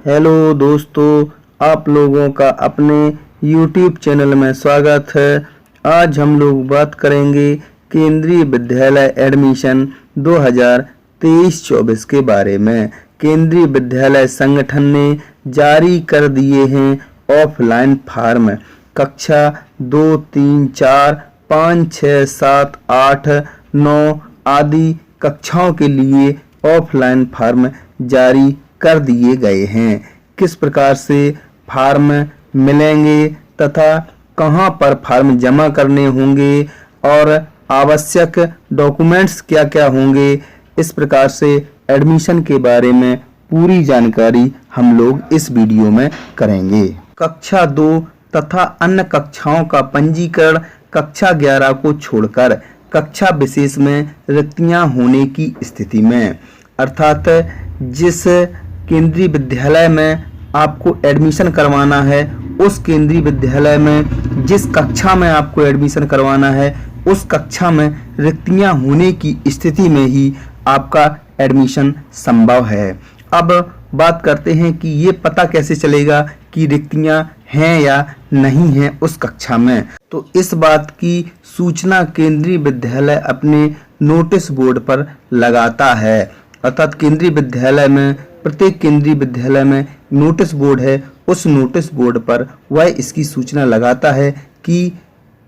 Hello दोस्तों, आप लोगों का अपने YouTube चैनल में स्वागत है। आज हम लोग बात करेंगे केंद्रीय विद्यालय एडमिशन 2023-24 के बारे में। केंद्रीय विद्यालय संगठन ने जारी कर दिए हैं ऑफलाइन फॉर्म। कक्षा 2, 3, 4, 5, 6, 7, 8, 9 आदि कक्षाओं के लिए ऑफलाइन फॉर्म जारी कर दिए गए हैं। किस प्रकार से फॉर्म मिलेंगे तथा कहां पर फॉर्म जमा करने होंगे और आवश्यक डॉक्यूमेंट्स क्या क्या होंगे, इस प्रकार से एडमिशन के बारे में पूरी जानकारी हम लोग इस वीडियो में करेंगे। कक्षा 2 तथा अन्य कक्षाओं का पंजीकरण कक्षा 11 को छोड़कर कक्षा विशेष में रिक्तियां होने की स्थिति में, अर्थात जिस केंद्रीय विद्यालय में आपको एडमिशन करवाना है, उस केंद्रीय विद्यालय में जिस कक्षा में आपको एडमिशन करवाना है, उस कक्षा में रिक्तियां होने की स्थिति में ही आपका एडमिशन संभव है। अब बात करते हैं कि ये पता कैसे चलेगा कि रिक्तियां हैं या नहीं हैं उस कक्षा में। तो इस बात की सूचना केंद्रीय विद्यालय अपने नोटिस बोर्ड पर लगाता है, अर्थात केंद्रीय विद्यालय में, प्रत्येक केंद्रीय विद्यालय में नोटिस बोर्ड है। उस नोटिस बोर्ड पर वह इसकी सूचना लगाता है कि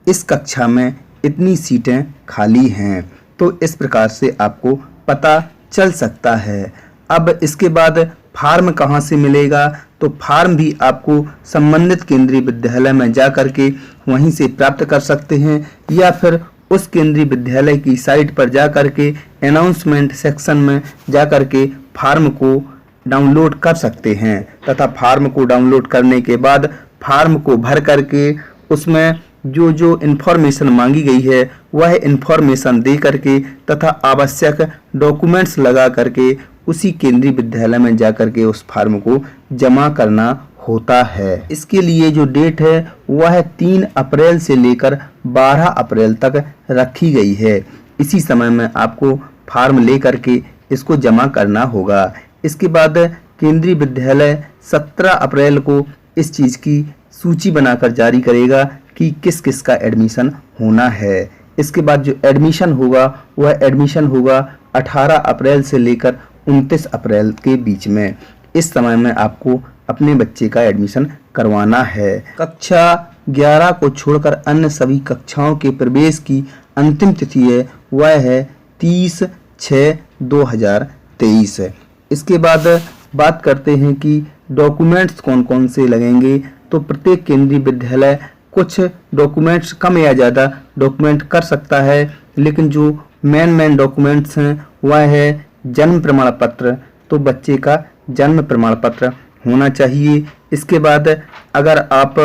इस कक्षा में इतनी सीटें खाली हैं। तो इस प्रकार से आपको पता चल सकता है। अब इसके बाद फॉर्म कहाँ से मिलेगा? तो फॉर्म भी आपको संबंधित केंद्रीय विद्यालय में जा करके वहीं से प्राप्त कर सकते हैं, या फिर उस केंद्रीय विद्यालय की साइट पर जा करके अनाउंसमेंट सेक्शन में जा करके फॉर्म को डाउनलोड कर सकते हैं, तथा फॉर्म को डाउनलोड करने के बाद फॉर्म को भर करके उसमें जो जो इन्फॉर्मेशन मांगी गई है वह इन्फॉर्मेशन दे करके तथा आवश्यक डॉक्यूमेंट्स लगा करके उसी केंद्रीय विद्यालय में जा करके उस फॉर्म को जमा करना होता है। इसके लिए जो डेट है वह 3 अप्रैल से लेकर 12 अप्रैल तक रखी गई है। इसी समय में आपको फॉर्म ले करके इसको जमा करना होगा। इसके बाद केंद्रीय विद्यालय 17 अप्रैल को इस चीज़ की सूची बनाकर जारी करेगा कि किस किस का एडमिशन होना है। इसके बाद जो एडमिशन होगा वह एडमिशन होगा 18 अप्रैल से लेकर 29 अप्रैल के बीच में। इस समय में आपको अपने बच्चे का एडमिशन करवाना है। कक्षा 11 को छोड़कर अन्य सभी कक्षाओं के प्रवेश की अंतिम तिथि है वह है 30/6/2023। इसके बाद बात करते हैं कि डॉक्यूमेंट्स कौन कौन से लगेंगे। तो प्रत्येक केंद्रीय विद्यालय कुछ डॉक्यूमेंट्स कम या ज़्यादा डॉक्यूमेंट कर सकता है, लेकिन जो मेन डॉक्यूमेंट्स हैं वह है जन्म प्रमाण पत्र। तो बच्चे का जन्म प्रमाण पत्र होना चाहिए। इसके बाद अगर आप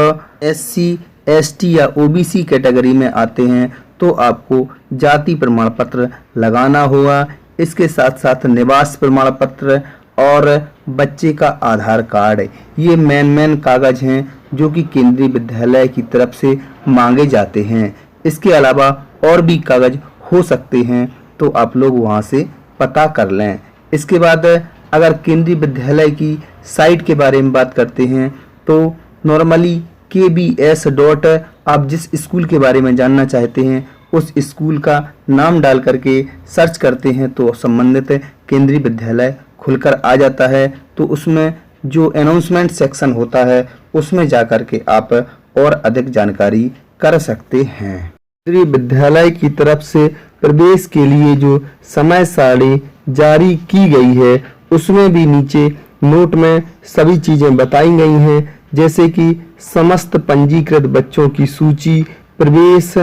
SC, ST या OBC कैटेगरी में आते हैं तो आपको जाति प्रमाण पत्र लगाना होगा। इसके साथ साथ निवास प्रमाण पत्र और बच्चे का आधार कार्ड, ये मेन कागज हैं जो कि केंद्रीय विद्यालय की तरफ से मांगे जाते हैं। इसके अलावा और भी कागज हो सकते हैं, तो आप लोग वहां से पता कर लें। इसके बाद अगर केंद्रीय विद्यालय की साइट के बारे में बात करते हैं तो नॉर्मली KBS डॉट, आप जिस स्कूल के बारे में जानना चाहते हैं उस स्कूल का नाम डाल करके सर्च करते हैं तो संबंधित केंद्रीय विद्यालय खुलकर आ जाता है। तो उसमें जो अनाउंसमेंट सेक्शन होता है उसमें जा करके आप और अधिक जानकारी कर सकते हैं। केंद्रीय विद्यालय की तरफ से प्रवेश के लिए जो समय सारणी जारी की गई है उसमें भी नीचे नोट में सभी चीजें बताई गई हैं, जैसे कि समस्त पंजीकृत बच्चों की सूची, प्रवेश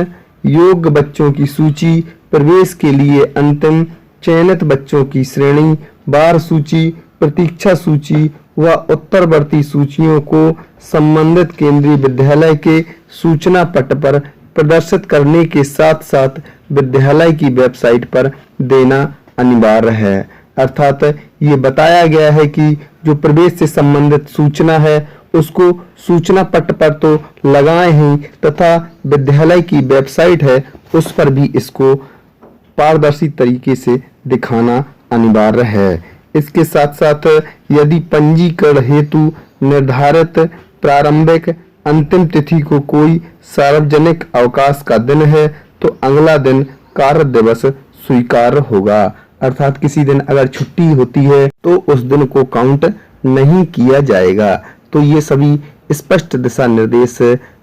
योग्य बच्चों की सूची, प्रवेश के लिए अंतिम चयनित बच्चों की श्रेणी, बार सूची, प्रतीक्षा सूची व उत्तरवर्ती सूचियों को संबंधित केंद्रीय विद्यालय के सूचना पट पर प्रदर्शित करने के साथ साथ विद्यालय की वेबसाइट पर देना अनिवार्य है। अर्थात ये बताया गया है कि जो प्रवेश से संबंधित सूचना है उसको सूचना पट पर तो लगाएं ही, तथा विद्यालय की वेबसाइट है उस पर भी इसको पारदर्शी तरीके से दिखाना अनिवार्य है। इसके साथ साथ यदि पंजीकरण हेतु निर्धारित प्रारंभिक अंतिम तिथि को कोई सार्वजनिक अवकाश का दिन है तो अगला दिन कार्य दिवस स्वीकार्य होगा। अर्थात किसी दिन अगर छुट्टी होती है तो उस दिन को काउंट नहीं किया जाएगा। तो ये सभी स्पष्ट दिशा निर्देश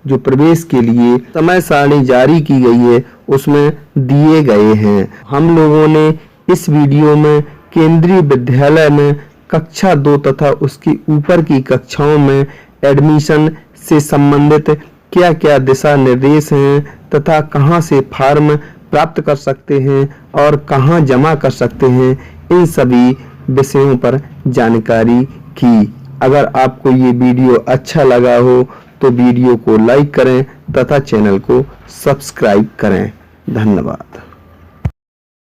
जो प्रवेश के लिए समय सारणी जारी की गई है उसमें दिए गए हैं। हम लोगों ने इस वीडियो में केंद्रीय विद्यालय में कक्षा 2 तथा उसके ऊपर की कक्षाओं में एडमिशन से संबंधित क्या क्या दिशा निर्देश हैं तथा कहां से फॉर्म प्राप्त कर सकते हैं और कहां जमा कर सकते हैं, इन सभी विषयों पर जानकारी की। अगर आपको ये वीडियो अच्छा लगा हो तो वीडियो को लाइक करें तथा चैनल को सब्सक्राइब करें। धन्यवाद।